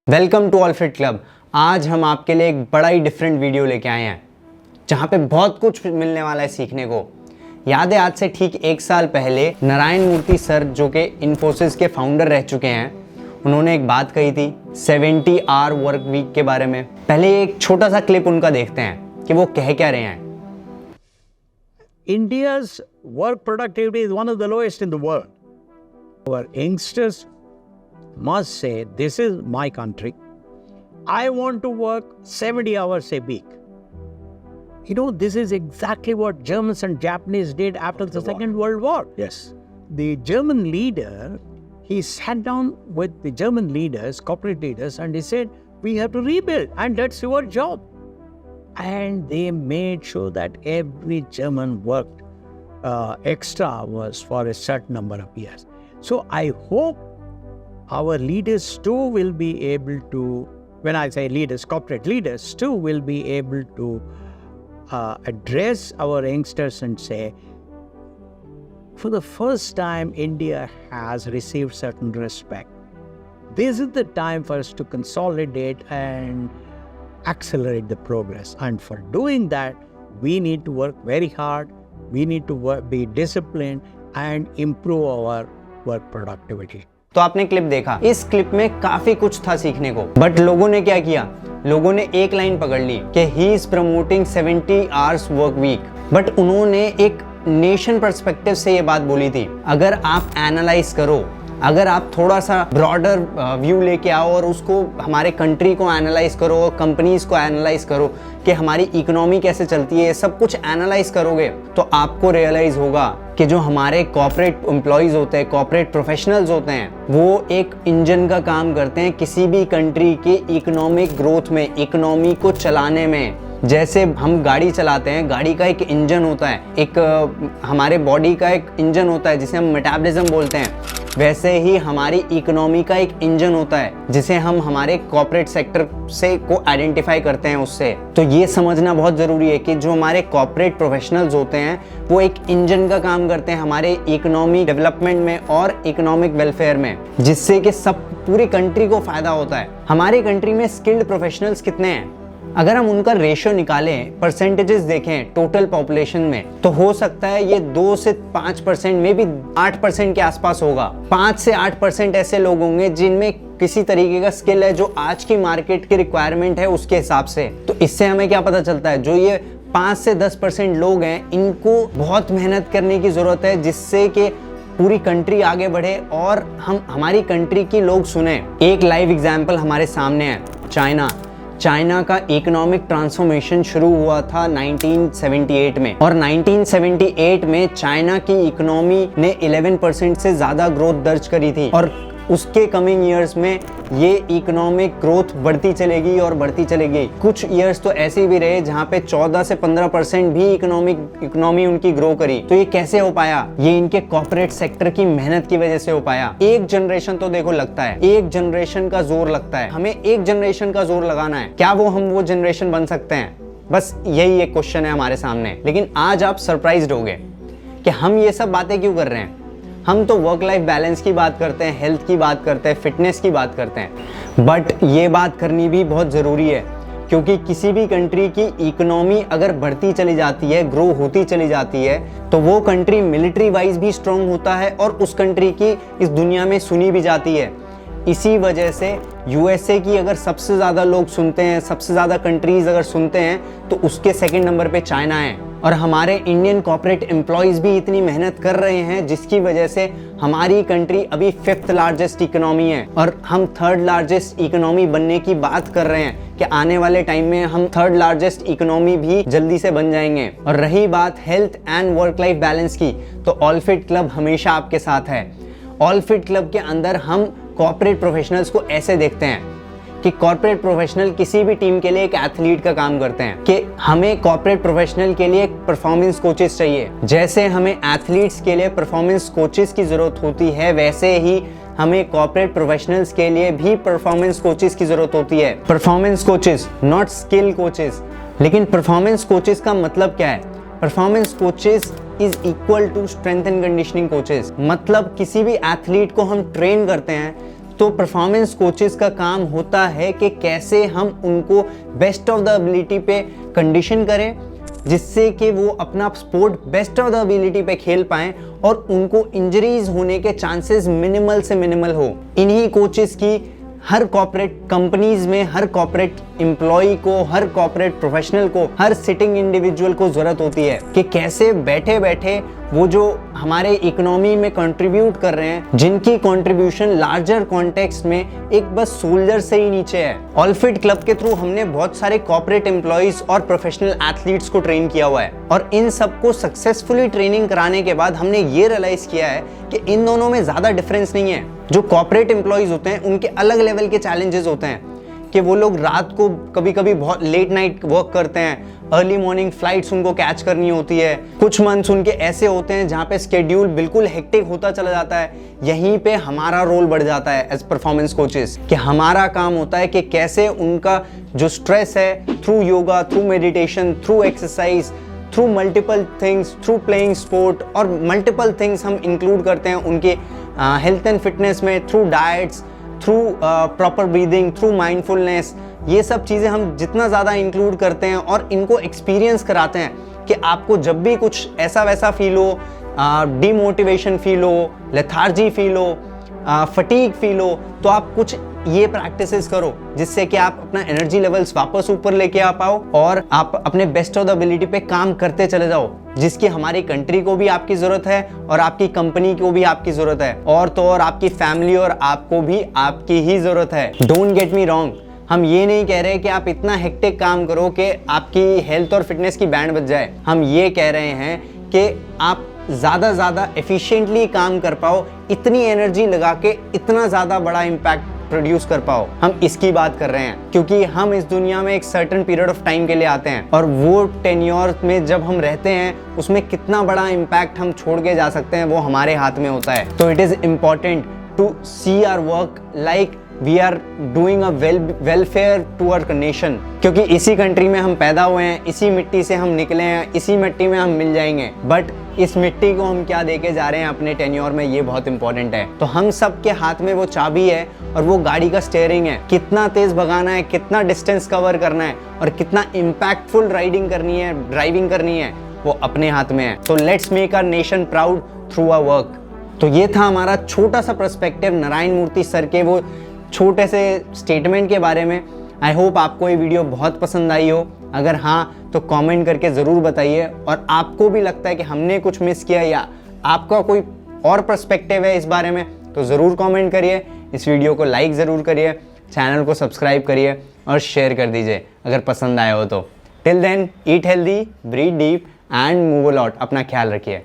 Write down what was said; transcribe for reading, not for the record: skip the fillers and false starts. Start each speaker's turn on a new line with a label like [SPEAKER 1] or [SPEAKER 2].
[SPEAKER 1] Welcome to ऑलफिट club. आज हम आपके लिए एक बड़ा ही डिफरेंट वीडियो लेके आए हैं जहाँ पे बहुत कुछ मिलने वाला है सीखने को। याद है, आज से ठीक 1 साल पहले नारायण मूर्ति सर, जो कि इन्फोसिस के फाउंडर रह चुके हैं, उन्होंने एक बात कही थी 70 आवर वर्क वीक के बारे में। पहले एक छोटा सा क्लिप उनका देखते हैं कि वो कह क्या रहे हैं।
[SPEAKER 2] India's work productivity is one of the lowest in the world. Our youngsters must say, this is my country. I want to work 70 hours a week. You know, this is exactly what Germans and Japanese did after the Second World War.
[SPEAKER 3] Yes.
[SPEAKER 2] The German leader, he sat down with the German leaders, corporate leaders, and he said, we have to rebuild, and that's your job. And they made sure that every German worked extra hours for a certain number of years. So I hope our leaders too will be able to, when I say leaders, corporate leaders too will be able to address our youngsters and say, for the first time, India has received certain respect. This is the time for us to consolidate and accelerate the progress. And for doing that, we need to work very hard. We need to be disciplined and improve our work productivity.
[SPEAKER 1] तो आपने clip देखा, इस clip में काफी कुछ था सीखने को, बट लोगों ने क्या किया? लोगों ने एक लाइन पकड़ ली कि he is promoting 70 hours work week, but उन्होंने एक नेशन पर्सपेक्टिव से ये बात बोली थी। अगर आप एनालाइज करो, अगर आप थोड़ा सा ब्रॉडर व्यू लेके आओ और उसको हमारे कंट्री को एनालाइज करो और कंपनीज को एनालाइज करो कि हमारी इकोनॉमी कैसे चलती है, सब कुछ एनालाइज करोगे तो आपको रियलाइज होगा कि जो हमारे कॉर्पोरेट एम्प्लॉयज होते हैं, कॉर्पोरेट प्रोफेशनल्स होते हैं, वो एक इंजन का काम करते हैं किसी भी कंट्री के इकोनॉमिक ग्रोथ में, इकोनॉमी को चलाने में। जैसे हम गाड़ी चलाते हैं, गाड़ी का एक इंजन होता है, एक हमारे बॉडी का एक इंजन होता है जिसे हम मेटाबॉलिज्म बोलते हैं, वैसे ही हमारी इकोनॉमी का एक इंजन होता है जिसे हम हमारे कॉर्पोरेट सेक्टर से को आइडेंटिफाई करते हैं उससे। तो ये समझना बहुत ज़रूरी है कि जो हमारे कॉर्पोरेट प्रोफेशनल्स होते हैं वो एक इंजन का काम करते हैं हमारे इकोनॉमी डेवलपमेंट में और इकोनॉमिक वेलफेयर में, जिससे कि सब पूरी कंट्री को फ़ायदा होता है। हमारी कंट्री में स्किल्ड प्रोफेशनल्स कितने हैं? अगर हम उनका रेशियो निकालें, परसेंटेजेस देखें टोटल पॉपुलेशन में, तो हो सकता है ये 2 से 5%, मे बी 8% के आसपास होगा। 5 से 8% ऐसे लोग होंगे जिनमें किसी तरीके का स्किल है जो आज की मार्केट की रिक्वायरमेंट है उसके हिसाब से। तो इससे हमें क्या पता चलता है? जो ये 5 से 10% लोग हैं, इनको बहुत मेहनत करने की जरूरत है जिससे कि पूरी कंट्री आगे बढ़े और हम हमारी कंट्री की लोग सुने। एक लाइव एग्जाम्पल हमारे सामने है, चाइना का इकोनॉमिक ट्रांसफॉर्मेशन शुरू हुआ था 1978 में, और 1978 में चाइना की इकोनॉमी ने 11% से ज़्यादा ग्रोथ दर्ज करी थी, और उसके कमिंग ईयर्स में ये इकोनॉमिक ग्रोथ बढ़ती चलेगी और बढ़ती चलेगी। कुछ ईयर्स तो ऐसे भी रहे जहाँ पे 14 से 15% भी इकोनॉमी उनकी ग्रो करी। तो ये कैसे हो पाया? ये इनके कॉर्पोरेट सेक्टर की मेहनत की वजह से हो पाया। एक जनरेशन तो देखो लगता है, एक जनरेशन का जोर लगता है, हमें एक जनरेशन का जोर लगाना है। क्या हम वो जनरेशन बन सकते हैं? बस यही एक क्वेश्चन है हमारे सामने। लेकिन आज आप सरप्राइज्ड होगे कि हम ये सब बातें क्यों कर रहे हैं। हम तो वर्क लाइफ बैलेंस की बात करते हैं, हेल्थ की बात करते हैं, फिटनेस की बात करते हैं, बट ये बात करनी भी बहुत ज़रूरी है, क्योंकि किसी भी कंट्री की इकोनॉमी अगर बढ़ती चली जाती है, ग्रो होती चली जाती है, तो वो कंट्री मिलिट्री वाइज भी स्ट्रांग होता है और उस कंट्री की इस दुनिया में सुनी भी जाती है। इसी वजह से यूएसए की अगर सबसे ज़्यादा लोग सुनते हैं, सबसे ज़्यादा कंट्रीज़ अगर सुनते हैं, तो उसके सेकंड नंबर पे चाइना है। और हमारे इंडियन कॉर्पोरेट एम्प्लॉयज़ भी इतनी मेहनत कर रहे हैं जिसकी वजह से हमारी कंट्री अभी 5th लार्जेस्ट इकोनॉमी है और हम 3rd लार्जेस्ट इकोनॉमी बनने की बात कर रहे हैं कि आने वाले टाइम में हम 3rd लार्जेस्ट इकोनॉमी भी जल्दी से बन जाएंगे। और रही बात health and work life balance की, तो ऑलफिट क्लब हमेशा आपके साथ है। ऑलफिट क्लब के अंदर हम कॉर्पोरेट प्रोफेशनल्स को ऐसे देखते हैं कि कॉर्पोरेट प्रोफेशनल किसी भी टीम के लिए एक एथलीट का काम करते हैं, कि हमें कॉर्पोरेट प्रोफेशनल के लिए परफॉर्मेंस कोचेस चाहिए। जैसे हमें एथलीट्स के लिए परफॉर्मेंस कोचेस की जरूरत होती है, वैसे ही हमें कॉर्पोरेट प्रोफेशनल्स के लिए भी परफॉर्मेंस कोचेस की जरूरत होती है। Performance coaches, not skill coaches. लेकिन परफॉर्मेंस कोचेस का मतलब क्या है? Performance coaches is equal to strength and conditioning coaches. मतलब किसी भी एथलीट को हम ट्रेन करते हैं तो परफॉर्मेंस कोचेस का काम होता है कि कैसे हम उनको बेस्ट ऑफ द एबिलिटी पे कंडीशन करें, जिससे कि वो अपना sport best of the ability पे खेल पाएं और उनको इंजरीज होने के चांसेस मिनिमल से मिनिमल हो। इन्हीं कोचेस की हर कॉर्पोरेट कंपनीज में, हर कॉर्पोरेट एम्प्लॉय को, हर कॉर्पोरेट प्रोफेशनल को, हर सिटिंग इंडिविजुअल को जरूरत होती है कि कैसे बैठे बैठे वो जो हमारे इकोनॉमी में कंट्रीब्यूट कर रहे हैं, जिनकी कंट्रीब्यूशन लार्जर कॉन्टेक्स्ट में एक बस सोल्जर से ही नीचे है। ऑलफिट क्लब के थ्रू हमने बहुत सारे कॉर्पोरेट एम्प्लॉयज और प्रोफेशनल एथलीट्स को ट्रेन किया हुआ है और इन सबको सक्सेसफुली ट्रेनिंग कराने के बाद हमने ये रियलाइज किया है कि इन दोनों में ज्यादा डिफरेंस नहीं है। जो कॉर्पोरेट एम्प्लॉयज होते हैं उनके अलग लेवल के चैलेंजेस होते हैं कि वो लोग रात को कभी कभी बहुत लेट नाइट वर्क करते हैं, अर्ली मॉर्निंग फ्लाइट्स उनको कैच करनी होती है। कुछ मंथ्स उनके ऐसे होते हैं जहाँ पे स्केड्यूल बिल्कुल हेक्टिक होता चला जाता है। यहीं पे हमारा रोल बढ़ जाता है एज परफॉर्मेंस कोचेस कि हमारा काम होता है कि कैसे उनका जो स्ट्रेस है through yoga, through meditation, through exercise, through multiple things, through playing sport और मल्टीपल थिंग्स हम इंक्लूड करते हैं उनके हेल्थ एंड फिटनेस में, through diets, through proper breathing, through mindfulness. ये सब चीज़ें हम जितना ज़्यादा इंक्लूड करते हैं और इनको एक्सपीरियंस कराते हैं कि आपको जब भी कुछ ऐसा वैसा फील हो, डीमोटिवेशन फील हो, लेथार्जी फील हो, फटीग फील हो, तो आप कुछ ये प्रैक्टिसेस करो जिससे कि आप अपना एनर्जी लेवल्स वापस ऊपर लेके आ पाओ और आप अपने बेस्ट ऑफ द एबिलिटी पे काम करते चले जाओ, जिसकी हमारी कंट्री को भी आपकी जरूरत है और आपकी कंपनी को भी आपकी जरूरत है और तो और आपकी फैमिली और आपको भी आपकी ही जरूरत है। डोंट गेट मी रॉन्ग, हम ये नहीं कह रहे कि आप इतना हेक्टिक काम करो कि आपकी हेल्थ और फिटनेस की बैंड बज जाए। हम ये कह रहे हैं कि आप ज़्यादा एफिशिएंटली काम कर पाओ, इतनी एनर्जी लगा के इतना ज़्यादा बड़ा इम्पैक्ट प्रोड्यूस कर पाओ। हम इसकी बात कर रहे हैं क्योंकि हम इस दुनिया में एक सर्टेन पीरियड ऑफ टाइम के लिए आते हैं और वो टेन्योर में जब हम रहते हैं उसमें कितना बड़ा इम्पैक्ट हम छोड़ के जा सकते हैं वो हमारे हाथ में होता है। तो it is important to see our work like we are doing a welfare to our nation, क्योंकि इसी कंट्री में हम पैदा हुए हैं, इसी मिट्टी से हम निकले हैं, इसी मिट्टी में हम मिल जाएंगे। बट इस मिट्टी को हम क्या देके जा रहे हैं अपने टेन्योर में, ये बहुत इंपॉर्टेंट है। तो हम सब के हाथ में वो चाबी है और वो गाड़ी का स्टीयरिंग है। कितना तेज भगाना है, कितना डिस्टेंस कवर करना है और कितना इम्पैक्टफुल राइडिंग करनी है, ड्राइविंग करनी है, वो अपने हाथ में है। तो let's make our nation proud through our work. तो ये था हमारा छोटा सा पर्सपेक्टिव नारायण मूर्ति सर के वो छोटे से स्टेटमेंट के बारे में। आई होप आपको ये वीडियो बहुत पसंद आई हो। अगर हाँ तो कमेंट करके ज़रूर बताइए और आपको भी लगता है कि हमने कुछ मिस किया या आपका कोई और पर्सपेक्टिव है इस बारे में तो ज़रूर कमेंट करिए। इस वीडियो को लाइक ज़रूर करिए, चैनल को सब्सक्राइब करिए और शेयर कर दीजिए अगर पसंद आया हो तो। Till then eat healthy, breathe deep and move a lot. अपना ख्याल रखिए।